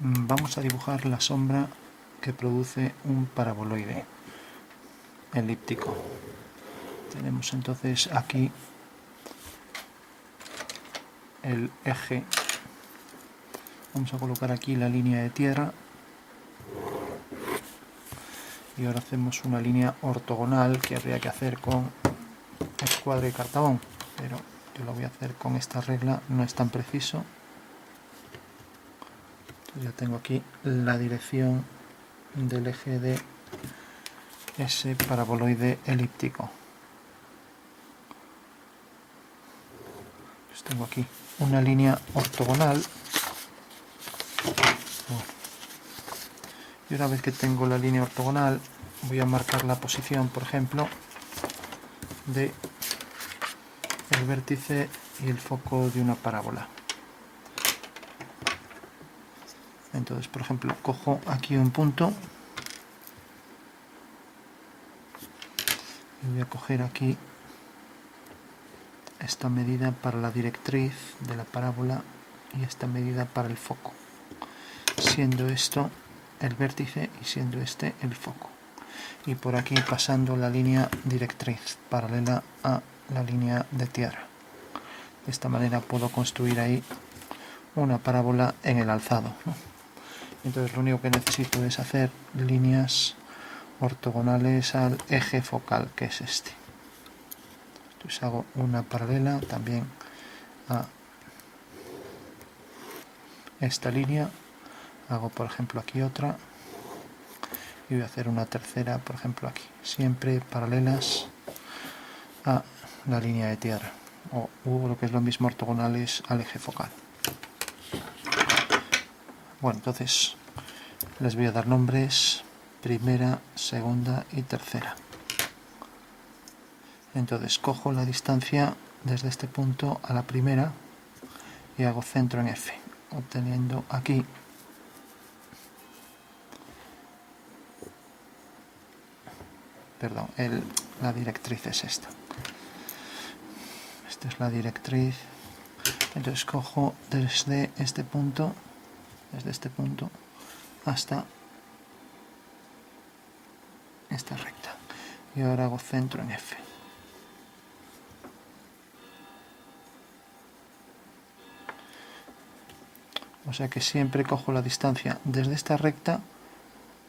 Vamos a dibujar la sombra que produce un paraboloide elíptico. Tenemos entonces aquí el eje. Vamos a colocar aquí la línea de tierra y ahora hacemos una línea ortogonal que habría que hacer con escuadra y cartabón, pero yo lo voy a hacer con esta regla, no es tan preciso. Entonces ya tengo aquí la dirección del eje de ese paraboloide elíptico. Pues tengo aquí una línea ortogonal. Y una vez que tengo la línea ortogonal, voy a marcar la posición, por ejemplo, de el vértice y el foco de una parábola. Entonces, por ejemplo, cojo aquí un punto y voy a coger aquí esta medida para la directriz de la parábola y esta medida para el foco, siendo esto el vértice y siendo este el foco. Y por aquí pasando la línea directriz paralela a la línea de tierra. De esta manera puedo construir ahí una parábola en el alzado. Entonces lo único que necesito es hacer líneas ortogonales al eje focal, que es este. Entonces hago una paralela también a esta línea, hago por ejemplo aquí otra y voy a hacer una tercera por ejemplo aquí, siempre paralelas a la línea de tierra, o lo que es lo mismo, ortogonales al eje focal. Bueno, entonces les voy a dar nombres: primera, segunda y tercera. Entonces cojo la distancia desde este punto a la primera y hago centro en F, obteniendo aquí la directriz es esta. Esta es la directriz. Entonces cojo desde este punto hasta esta recta y ahora hago centro en F. O sea que siempre cojo la distancia desde esta recta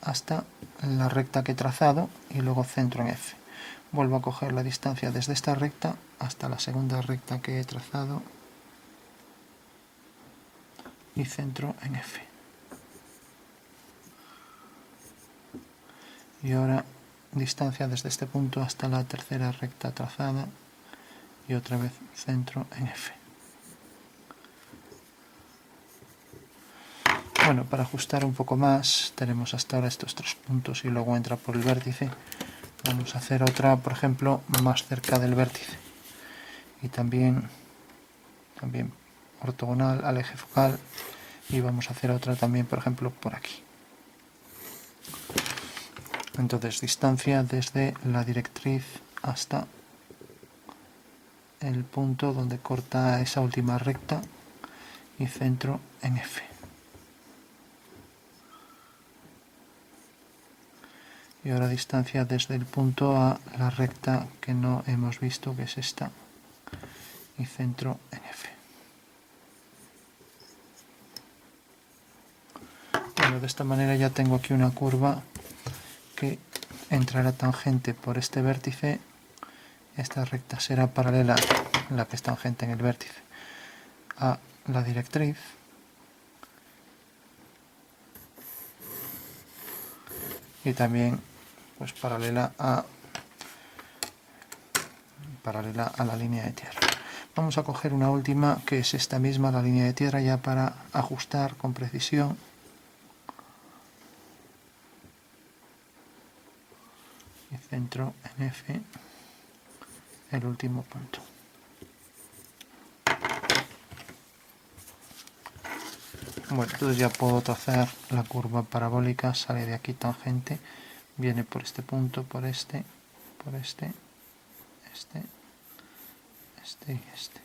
hasta la recta que he trazado y luego centro en F. Vuelvo a coger la distancia desde esta recta hasta la segunda recta que he trazado y centro en F. Y ahora distancia desde este punto hasta la tercera recta trazada y otra vez centro en F. Bueno, para ajustar un poco más tenemos hasta ahora estos tres puntos y luego entra por el vértice. Vamos a hacer otra, por ejemplo, más cerca del vértice y también ortogonal al eje focal, y vamos a hacer otra también, por ejemplo, por aquí. Entonces, distancia desde la directriz hasta el punto donde corta esa última recta y centro en F. Y ahora distancia desde el punto a la recta que no hemos visto, que es esta, y centro en F. Bueno, de esta manera ya tengo aquí una curva que entrará tangente por este vértice. Esta recta será paralela, la que es tangente en el vértice, a la directriz. Y también pues paralela a la línea de tierra. Vamos a coger una última, que es esta misma, la línea de tierra, ya para ajustar con precisión. Y centro en F, el último punto. Bueno, entonces ya puedo trazar la curva parabólica, sale de aquí tangente, viene por este punto, por este, este y este.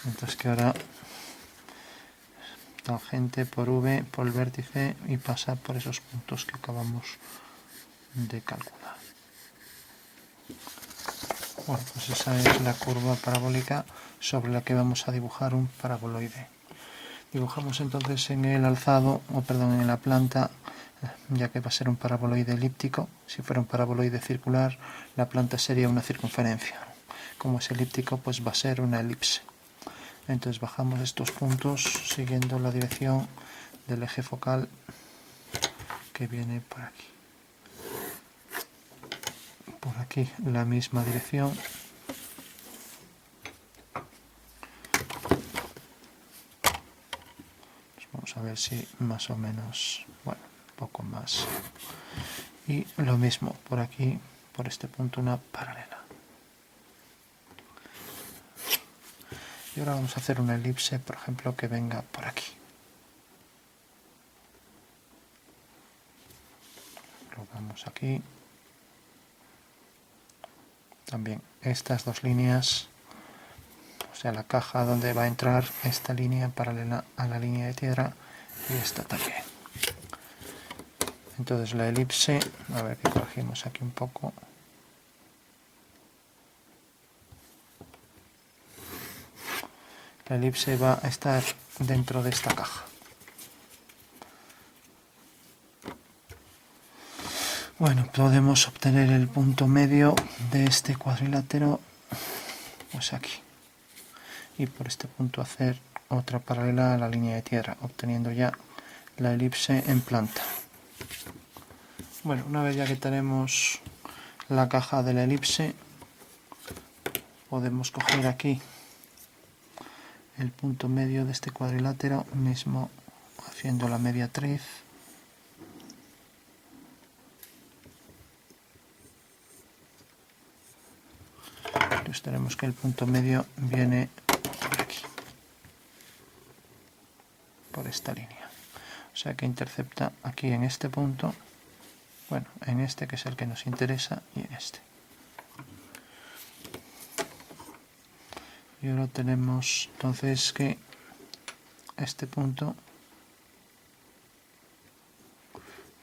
Entonces que ahora tangente por V, por el vértice, y pasa por esos puntos que acabamos de calcular. Bueno, pues esa es la curva parabólica sobre la que vamos a dibujar un paraboloide. Dibujamos entonces en el alzado, en la planta, ya que va a ser un paraboloide elíptico. Si fuera un paraboloide circular, la planta sería una circunferencia. Como es elíptico, pues va a ser una elipse. Entonces bajamos estos puntos siguiendo la dirección del eje focal que viene por aquí. Por aquí la misma dirección. Vamos a ver si más o menos, bueno, un poco más. Y lo mismo por aquí, por este punto, una paralela. Y ahora vamos a hacer una elipse, por ejemplo, que venga por aquí. Lo vamos aquí. También estas dos líneas, o sea, la caja donde va a entrar esta línea paralela a la línea de tierra y esta también. Entonces la elipse, a ver que corregimos aquí un poco. La elipse va a estar dentro de esta caja. Bueno, podemos obtener el punto medio de este cuadrilátero, pues aquí. Y por este punto hacer otra paralela a la línea de tierra, obteniendo ya la elipse en planta. Bueno, una vez ya que tenemos la caja de la elipse, podemos coger aquí el punto medio de este cuadrilátero, mismo haciendo la mediatriz. Entonces tenemos que el punto medio viene por aquí, por esta línea. O sea que intercepta aquí en este punto, bueno, en este que es el que nos interesa y en este. Y ahora tenemos entonces que este punto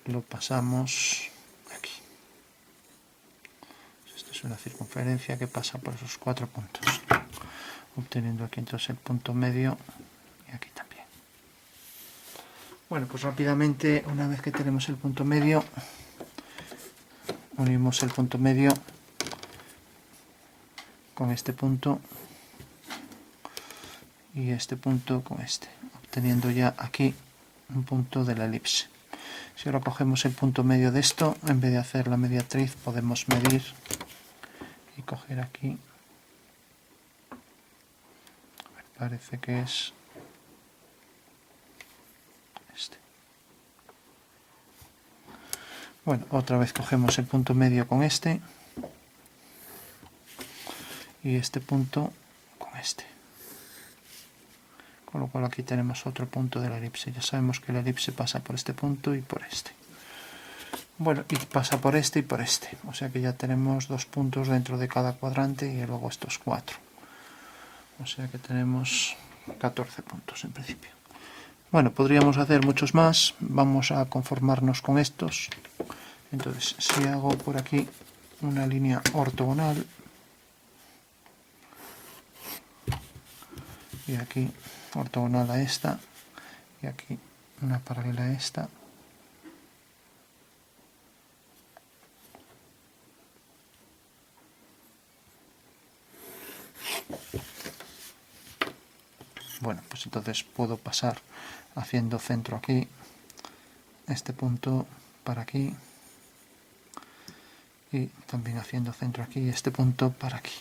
lo pasamos aquí. Esta es una circunferencia que pasa por esos 4 puntos, obteniendo aquí entonces el punto medio y aquí también. Bueno, pues rápidamente, una vez que tenemos el punto medio, unimos el punto medio con este punto y este punto con este, obteniendo ya aquí un punto de la elipse. Si ahora cogemos el punto medio de esto, en vez de hacer la mediatriz, podemos medir y coger aquí, parece que es este. Bueno, otra vez cogemos el punto medio con este y este punto con este. Con lo cual aquí tenemos otro punto de la elipse. Ya sabemos que la elipse pasa por este punto y por este. Bueno, y pasa por este y por este. O sea que ya tenemos 2 puntos dentro de cada cuadrante y luego estos 4. O sea que tenemos 14 puntos en principio. Bueno, podríamos hacer muchos más. Vamos a conformarnos con estos. Entonces, si hago por aquí una línea ortogonal y aquí ortogonal a esta y aquí una paralela a esta, bueno, pues entonces puedo pasar haciendo centro aquí, este punto para aquí y también haciendo centro aquí y este punto para aquí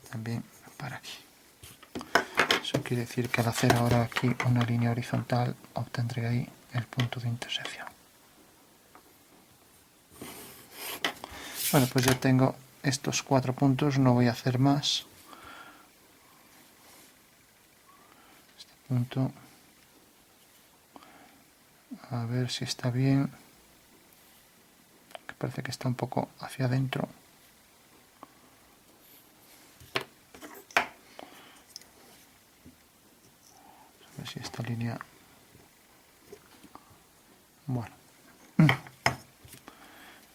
y también para aquí. Eso quiere decir que al hacer ahora aquí una línea horizontal obtendré ahí el punto de intersección. Bueno, pues ya tengo estos 4 puntos, no voy a hacer más. Este punto, a ver si está bien, que parece que está un poco hacia adentro. ver si esta línea... Bueno.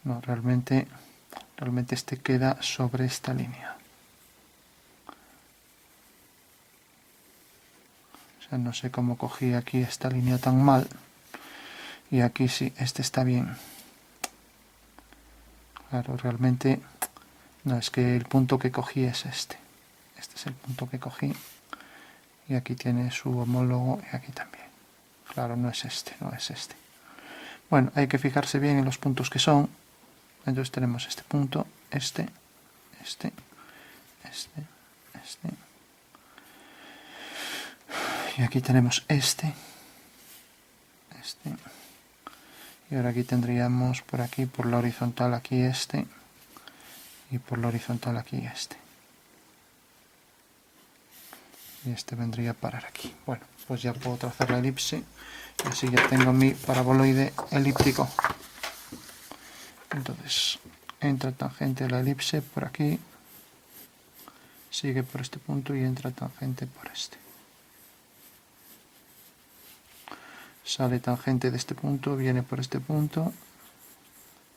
No, realmente este queda sobre esta línea. O sea, no sé cómo cogí aquí esta línea tan mal. Y aquí sí, este está bien. Claro, realmente no, es que el punto que cogí es este. Este es el punto que cogí. Y aquí tiene su homólogo y aquí también. Claro, no es este, no es este. Bueno, hay que fijarse bien en los puntos que son. Entonces tenemos este punto, este. Y aquí tenemos este. Y ahora aquí tendríamos por aquí, por la horizontal aquí este. Y por la horizontal aquí este. Y este vendría a parar aquí. Bueno, pues ya puedo trazar la elipse. Y así ya tengo mi paraboloide elíptico. Entonces, entra tangente a la elipse por aquí. Sigue por este punto y entra tangente por este. Sale tangente de este punto, viene por este punto,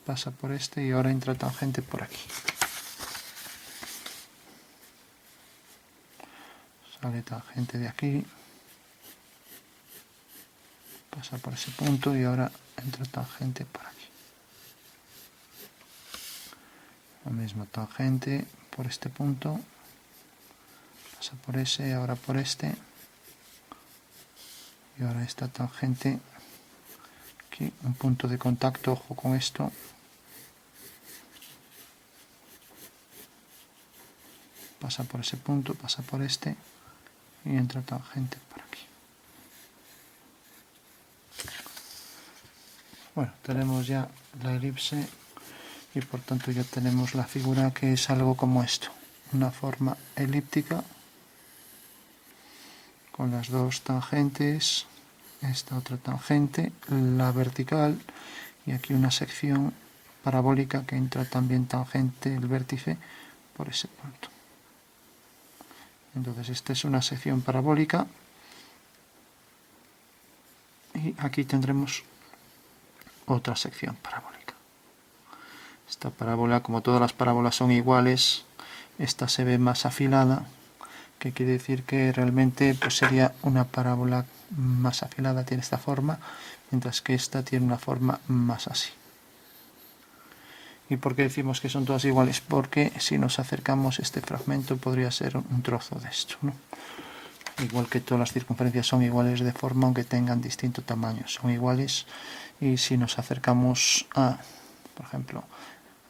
pasa por este y ahora entra tangente por aquí. Sale tangente de aquí, pasa por ese punto y ahora entra tangente por aquí. Lo mismo, tangente por este punto, pasa por ese, ahora por este. Y ahora esta tangente, aquí un punto de contacto, ojo con esto. Pasa por ese punto, pasa por este y entra tangente por aquí. Bueno, tenemos ya la elipse y por tanto ya tenemos la figura que es algo como esto. Una forma elíptica con las dos tangentes, esta otra tangente, la vertical y aquí una sección parabólica que entra también tangente el vértice por ese punto. Entonces esta es una sección parabólica y aquí tendremos otra sección parabólica. Esta parábola, como todas las parábolas son iguales, esta se ve más afilada, que quiere decir que realmente pues sería una parábola más afilada, tiene esta forma, mientras que esta tiene una forma más así. ¿Y por qué decimos que son todas iguales? Porque si nos acercamos este fragmento podría ser un trozo de esto, ¿no? Igual que todas las circunferencias son iguales de forma aunque tengan distinto tamaño, son iguales. Y si nos acercamos a, por ejemplo,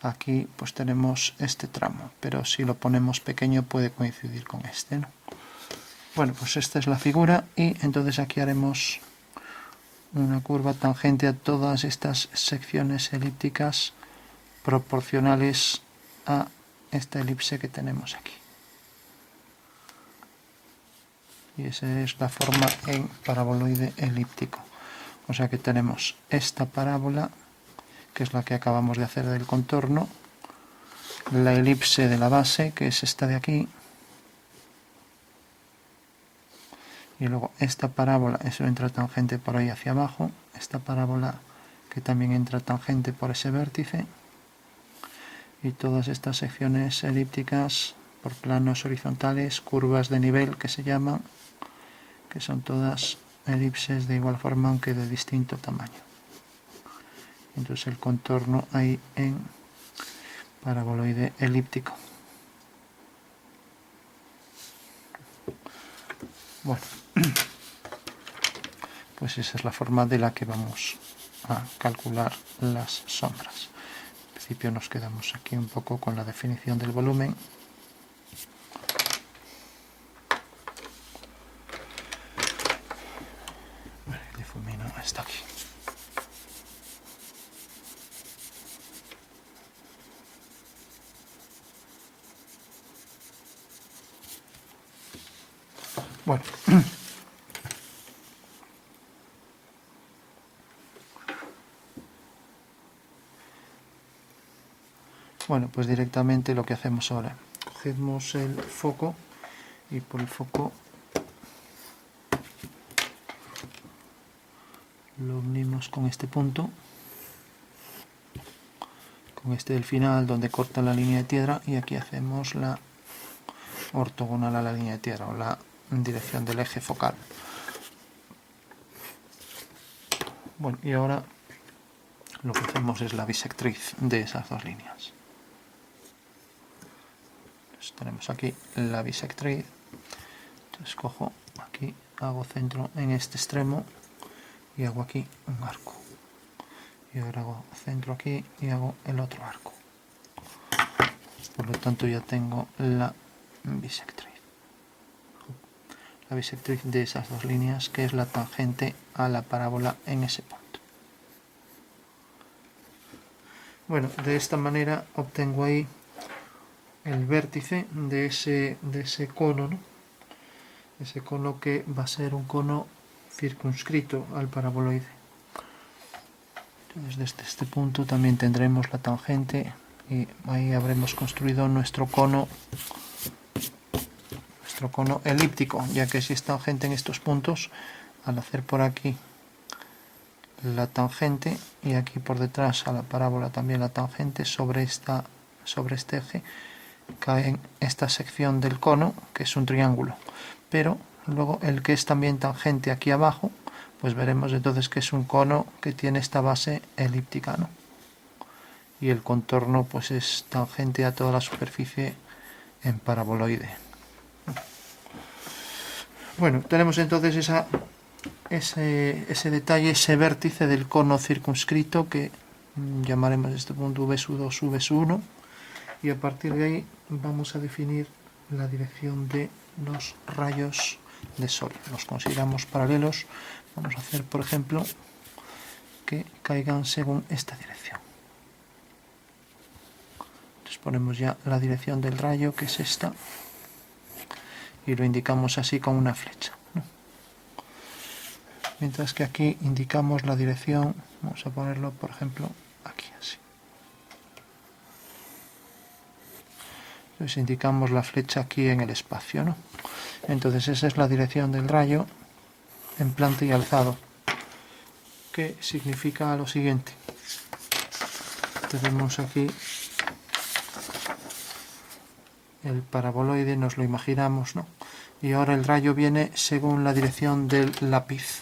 aquí pues tenemos este tramo, pero si lo ponemos pequeño puede coincidir con este, ¿no? Bueno, pues esta es la figura y entonces aquí haremos una curva tangente a todas estas secciones elípticas proporcionales a esta elipse que tenemos aquí. Y esa es la forma en paraboloide elíptico. O sea que tenemos esta parábola, que es la que acabamos de hacer del contorno, la elipse de la base, que es esta de aquí, y luego esta parábola, eso entra tangente por ahí hacia abajo, esta parábola que también entra tangente por ese vértice, y todas estas secciones elípticas por planos horizontales, curvas de nivel que se llaman, que son todas elipses de igual forma aunque de distinto tamaño. Entonces el contorno ahí en paraboloide elíptico. Bueno, pues esa es la forma de la que vamos a calcular las sombras. En principio nos quedamos aquí un poco con la definición del volumen. El difumino está aquí. Bueno, bueno, pues directamente lo que hacemos ahora, cogemos el foco y por el foco lo unimos con este punto, con este del final donde corta la línea de tierra, y aquí hacemos la ortogonal a la línea de tierra, o la dirección del eje focal. Bueno, y ahora lo que hacemos es la bisectriz de esas dos líneas. Entonces, tenemos aquí la bisectriz. Entonces cojo aquí, hago centro en este extremo y hago aquí un arco. Y ahora hago centro aquí y hago el otro arco. Por lo tanto ya tengo la bisectriz. La bisectriz de esas dos líneas, que es la tangente a la parábola en ese punto. Bueno, de esta manera obtengo ahí el vértice de ese cono, ¿no? Ese cono que va a ser un cono circunscrito al paraboloide. Entonces desde este punto también tendremos la tangente y ahí habremos construido nuestro cono elíptico, ya que si es tangente en estos puntos, al hacer por aquí la tangente y aquí por detrás a la parábola también la tangente, sobre este eje cae en esta sección del cono, que es un triángulo, pero luego el que es también tangente aquí abajo, pues veremos entonces que es un cono que tiene esta base elíptica, ¿no? Y el contorno pues es tangente a toda la superficie en paraboloide. Bueno, tenemos entonces ese detalle, ese vértice del cono circunscrito que llamaremos este punto V2, V1, y a partir de ahí vamos a definir la dirección de los rayos de sol. Los consideramos paralelos. Vamos a hacer, por ejemplo, que caigan según esta dirección. Entonces ponemos ya la dirección del rayo, que es esta, y lo indicamos así con una flecha, ¿no? Mientras que aquí indicamos la dirección, vamos a ponerlo, por ejemplo, aquí así. Entonces indicamos la flecha aquí en el espacio, ¿no? Entonces esa es la dirección del rayo en planta y alzado, que significa lo siguiente. Tenemos aquí el paraboloide, nos lo imaginamos, ¿no? Y ahora el rayo viene según la dirección del lápiz.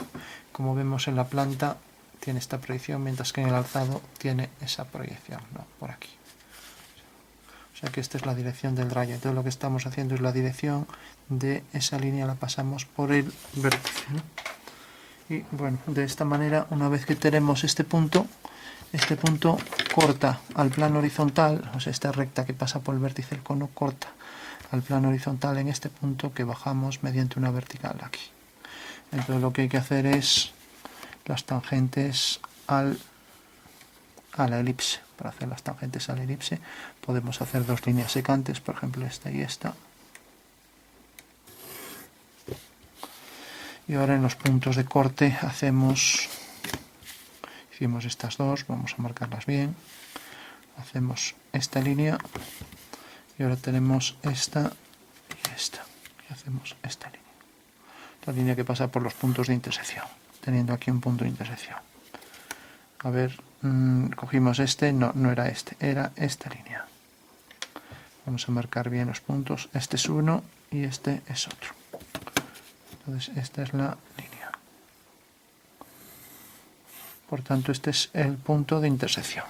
Como vemos en la planta tiene esta proyección, mientras que en el alzado tiene esa proyección, ¿no? Por aquí. O sea que esta es la dirección del rayo. Entonces lo que estamos haciendo es la dirección de esa línea, la pasamos por el vértice, ¿no? Y bueno, de esta manera, una vez que tenemos este punto corta al plano horizontal, o sea, esta recta que pasa por el vértice del cono corta al plano horizontal en este punto que bajamos mediante una vertical aquí. Entonces lo que hay que hacer es las tangentes a la elipse. Para hacer las tangentes a la elipse podemos hacer dos líneas secantes, por ejemplo esta y esta. Y ahora en los puntos de corte hicimos estas dos, vamos a marcarlas bien. Hacemos esta línea y ahora tenemos esta y esta. Y hacemos esta línea. La línea que pasa por los puntos de intersección, teniendo aquí un punto de intersección. A ver, cogimos no era este, era esta línea. Vamos a marcar bien los puntos. Este es uno y este es otro. Entonces esta es la línea. Por tanto, este es el punto de intersección.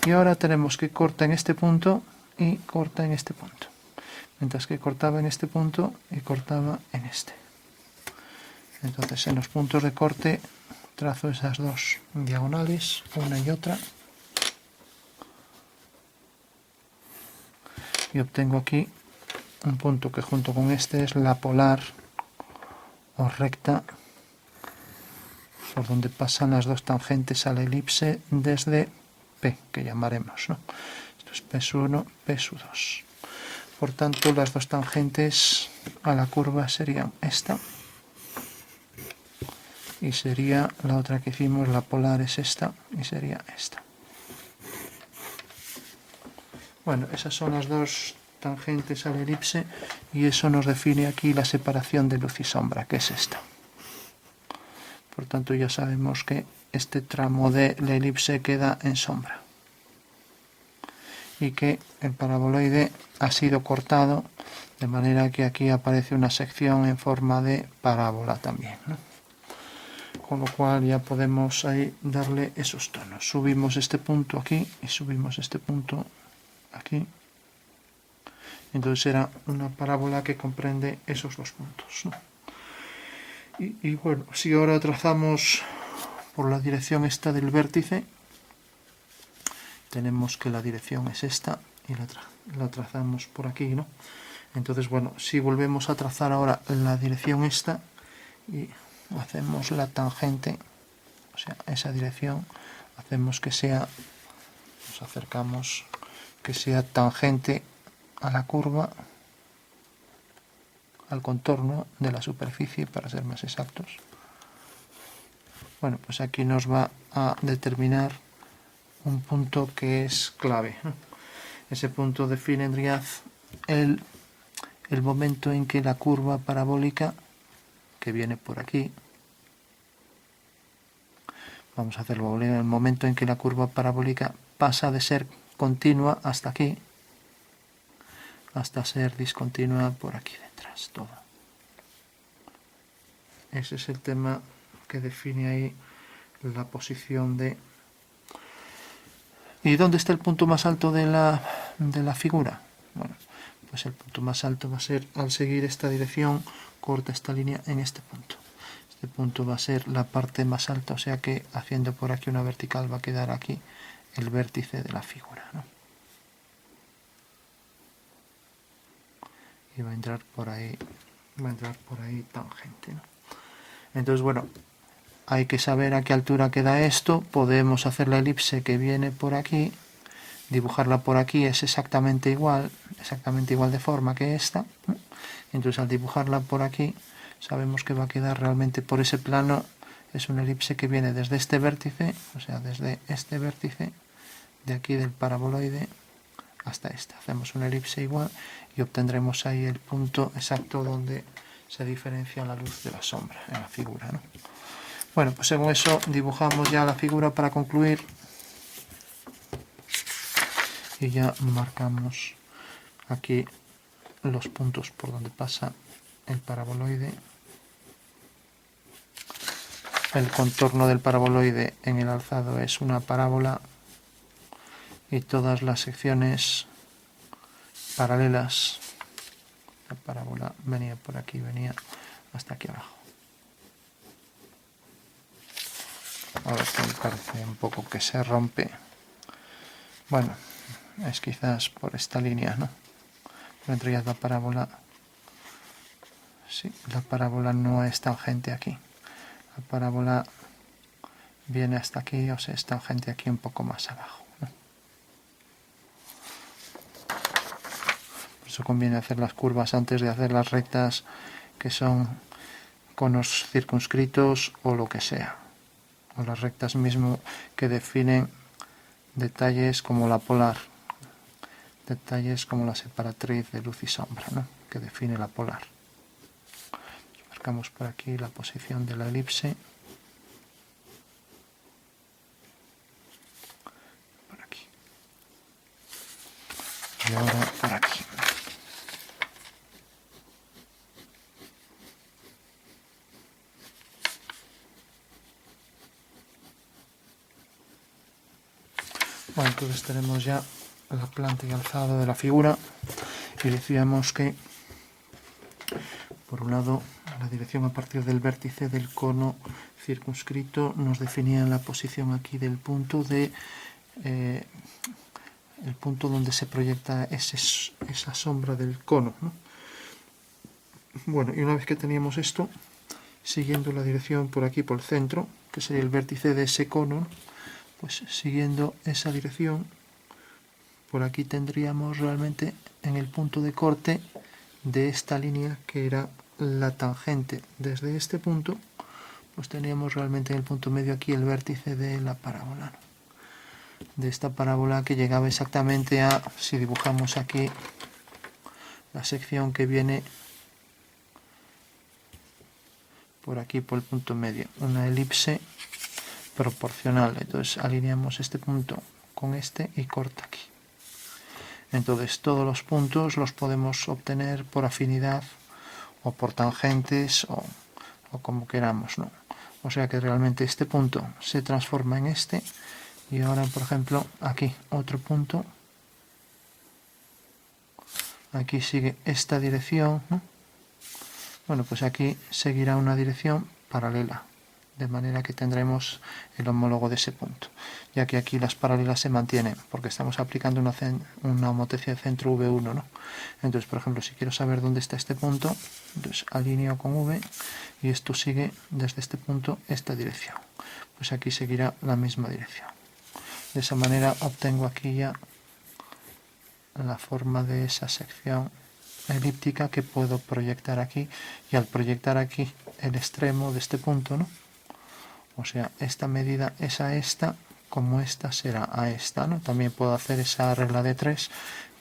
Y ahora tenemos que corta en este punto y corta en este punto. Mientras que cortaba en este punto y cortaba en este. Entonces en los puntos de corte trazo esas dos diagonales, una y otra. Y obtengo aquí un punto que junto con este es la polar o recta por donde pasan las dos tangentes a la elipse desde P, que llamaremos, ¿no? Esto es P1, P2. Por tanto, las dos tangentes a la curva serían esta y sería la otra que hicimos, la polar es esta y sería esta. Bueno, esas son las dos tangentes a la elipse y eso nos define aquí la separación de luz y sombra, que es esta. Por tanto, ya sabemos que este tramo de la elipse queda en sombra y que el paraboloide ha sido cortado, de manera que aquí aparece una sección en forma de parábola también, ¿no? Con lo cual ya podemos ahí darle esos tonos. Subimos este punto aquí y subimos este punto aquí. Entonces será una parábola que comprende esos dos puntos, ¿no? Y bueno, si ahora trazamos por la dirección esta del vértice, tenemos que la dirección es esta y la trazamos por aquí, ¿no? Entonces, bueno, si volvemos a trazar ahora la dirección esta y hacemos la tangente, o sea, esa dirección, hacemos que sea, nos acercamos, que sea tangente a la curva, al contorno de la superficie, para ser más exactos. Bueno, pues aquí nos va a determinar un punto que es clave, ¿no? Ese punto define en realidad el momento en que la curva parabólica, que viene por aquí, vamos a hacerlo, el momento en que la curva parabólica pasa de ser continua hasta aquí, hasta ser discontinua por aquí detrás, todo. Ese es el tema que define ahí la posición de... ¿Y dónde está el punto más alto de la figura? Bueno, pues el punto más alto va a ser, al seguir esta dirección, corta esta línea en este punto. Este punto va a ser la parte más alta, o sea que haciendo por aquí una vertical va a quedar aquí el vértice de la figura, ¿no? Y va a entrar por ahí tangente, ¿no? Entonces, bueno, hay que saber a qué altura queda esto. Podemos hacer la elipse que viene por aquí, dibujarla por aquí, es exactamente igual de forma que esta, ¿no? Entonces, al dibujarla por aquí, sabemos que va a quedar realmente por ese plano. Es una elipse que viene desde este vértice, o sea, desde este vértice de aquí del paraboloide hasta este. Hacemos una elipse igual y obtendremos ahí el punto exacto donde se diferencia la luz de la sombra en la figura, ¿no? Bueno, pues según eso dibujamos ya la figura para concluir y ya marcamos aquí los puntos por donde pasa el paraboloide. El contorno del paraboloide en el alzado es una parábola y todas las secciones paralelas, la parábola venía por aquí, venía hasta aquí abajo. Ahora esto me parece un poco que se rompe. Bueno, es quizás por esta línea, ¿no? Pero en realidad la parábola, sí, la parábola no es tangente aquí. La parábola viene hasta aquí, o sea, es tangente aquí un poco más abajo, ¿no? Por eso conviene hacer las curvas antes de hacer las rectas, que son conos circunscritos o lo que sea. O las rectas mismo que definen detalles como la polar, detalles como la separatriz de luz y sombra, ¿no? Que define la polar. Marcamos por aquí la posición de la elipse, por aquí, y ahora por aquí. Bueno, entonces tenemos ya la planta y alzado de la figura y decíamos que por un lado la dirección a partir del vértice del cono circunscrito nos definía la posición aquí del punto de el punto donde se proyecta esa sombra del cono, ¿no? Bueno, y una vez que teníamos esto, siguiendo la dirección por aquí por el centro, que sería el vértice de ese cono, pues siguiendo esa dirección, por aquí tendríamos realmente en el punto de corte de esta línea que era la tangente desde este punto, pues teníamos realmente en el punto medio aquí el vértice de la parábola, ¿no? De esta parábola que llegaba exactamente a, si dibujamos aquí la sección que viene por aquí, por el punto medio, una elipse proporcional. Entonces alineamos este punto con este y corta aquí. Entonces todos los puntos los podemos obtener por afinidad o por tangentes o como queramos, ¿no? O sea que realmente este punto se transforma en este, y ahora por ejemplo aquí otro punto, aquí sigue esta dirección, ¿no? Bueno, pues aquí seguirá una dirección paralela, de manera que tendremos el homólogo de ese punto, ya que aquí las paralelas se mantienen, porque estamos aplicando una homotecia de centro V1, ¿no? Entonces, por ejemplo, si quiero saber dónde está este punto, entonces alineo con V, y esto sigue desde este punto esta dirección. Pues aquí seguirá la misma dirección. De esa manera obtengo aquí ya la forma de esa sección elíptica que puedo proyectar aquí, y al proyectar aquí el extremo de este punto, ¿no? O sea, esta medida es a esta, como esta será a esta, ¿no? También puedo hacer esa regla de 3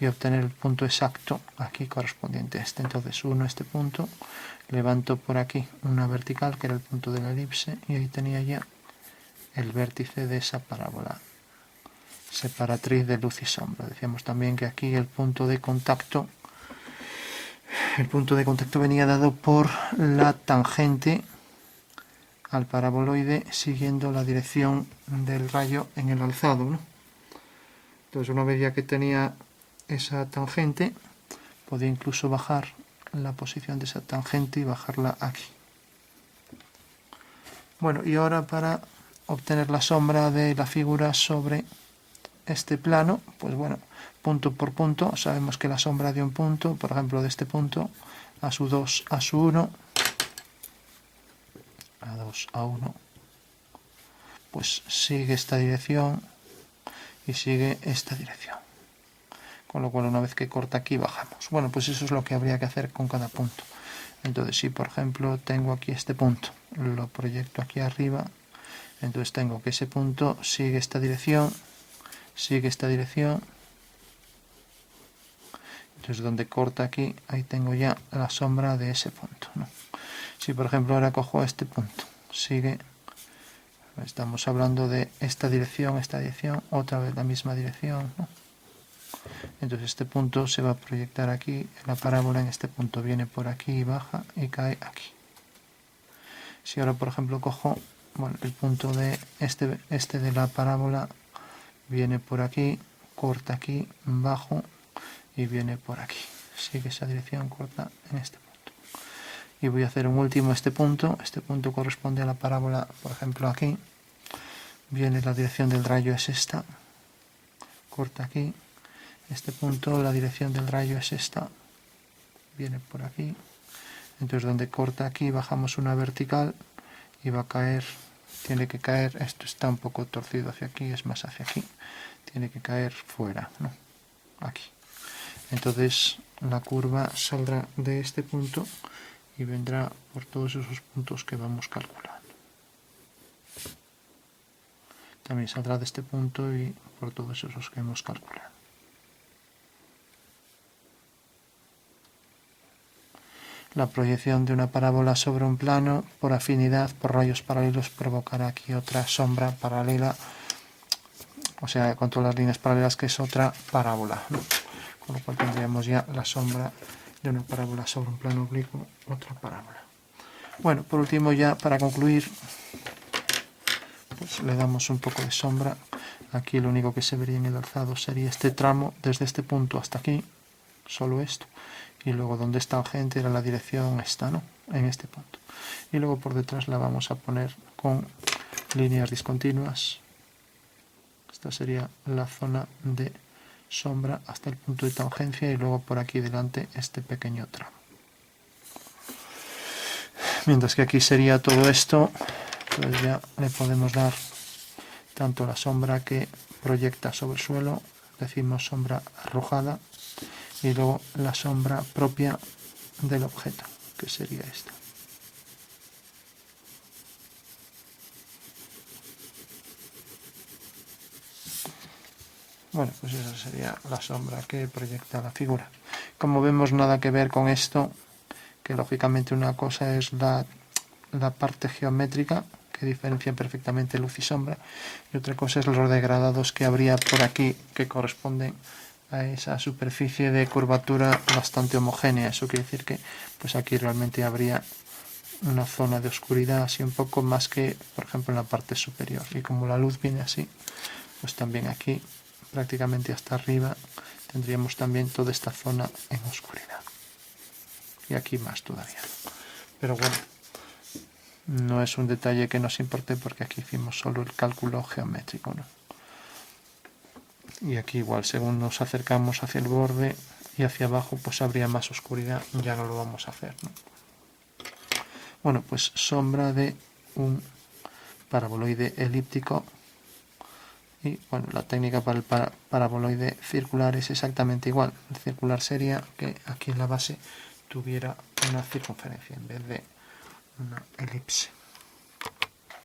y obtener el punto exacto aquí correspondiente a este. Entonces uno este punto, levanto por aquí una vertical que era el punto de la elipse, y ahí tenía ya el vértice de esa parábola separatriz de luz y sombra. Decíamos también que aquí el punto de contacto venía dado por la tangente al paraboloide siguiendo la dirección del rayo en el alzado, ¿no? Entonces una vez ya que tenía esa tangente, podía incluso bajar la posición de esa tangente y bajarla aquí. Bueno, y ahora para obtener la sombra de la figura sobre este plano, pues bueno, punto por punto, sabemos que la sombra de un punto, por ejemplo de este punto, a su 2, a su 1, a 2, a 1, pues sigue esta dirección y sigue esta dirección. Con lo cual una vez que corta aquí bajamos. Bueno, pues eso es lo que habría que hacer con cada punto. Entonces si por ejemplo tengo aquí este punto, lo proyecto aquí arriba, entonces tengo que ese punto sigue esta dirección, sigue esta dirección. Entonces donde corta aquí, ahí tengo ya la sombra de ese punto, ¿no? Si por ejemplo ahora cojo este punto, sigue, estamos hablando de esta dirección, otra vez la misma dirección, ¿no? Entonces este punto se va a proyectar aquí, la parábola en este punto viene por aquí, baja y cae aquí. Si ahora por ejemplo cojo, bueno, el punto de este de la parábola viene por aquí, corta aquí, bajo y viene por aquí. Sigue esa dirección, corta en este punto. Y voy a hacer un último este punto corresponde a la parábola, por ejemplo aquí, viene la dirección del rayo es esta, corta aquí, este punto la dirección del rayo es esta, viene por aquí, entonces donde corta aquí bajamos una vertical y va a caer, tiene que caer, esto está un poco torcido hacia aquí, es más hacia aquí, tiene que caer fuera, ¿no? Aquí. Entonces la curva saldrá de este punto y vendrá por todos esos puntos que vamos calculando. También saldrá de este punto y por todos esos que hemos calculado. La proyección de una parábola sobre un plano por afinidad, por rayos paralelos, provocará aquí otra sombra paralela, o sea, con todas las líneas paralelas, que es otra parábola, ¿no? Con lo cual tendríamos ya la sombra de una parábola sobre un plano oblicuo, otra parábola. Bueno, por último ya para concluir, pues le damos un poco de sombra. Aquí lo único que se vería en el alzado sería este tramo, desde este punto hasta aquí, solo esto. Y luego donde es tangente era la dirección esta, ¿no? En este punto. Y luego por detrás la vamos a poner con líneas discontinuas. Esta sería la zona de sombra hasta el punto de tangencia, y luego por aquí delante este pequeño tramo. Mientras que aquí sería todo esto, pues ya le podemos dar tanto la sombra que proyecta sobre el suelo, decimos sombra arrojada, y luego la sombra propia del objeto, que sería esta. Bueno, pues esa sería la sombra que proyecta la figura. Como vemos, nada que ver con esto, que lógicamente una cosa es la parte geométrica que diferencia perfectamente luz y sombra, y otra cosa es los degradados que habría por aquí que corresponden a esa superficie de curvatura bastante homogénea. Eso quiere decir que pues aquí realmente habría una zona de oscuridad así un poco más que por ejemplo en la parte superior, y como la luz viene así, pues también aquí prácticamente hasta arriba tendríamos también toda esta zona en oscuridad, y aquí más todavía, pero bueno, no es un detalle que nos importe porque aquí hicimos solo el cálculo geométrico, ¿no? Y aquí igual, según nos acercamos hacia el borde y hacia abajo, pues habría más oscuridad, ya no lo vamos a hacer, ¿no? Bueno, pues sombra de un paraboloide elíptico. Y bueno, la técnica para el paraboloide circular es exactamente igual. El circular sería que aquí en la base tuviera una circunferencia en vez de una elipse.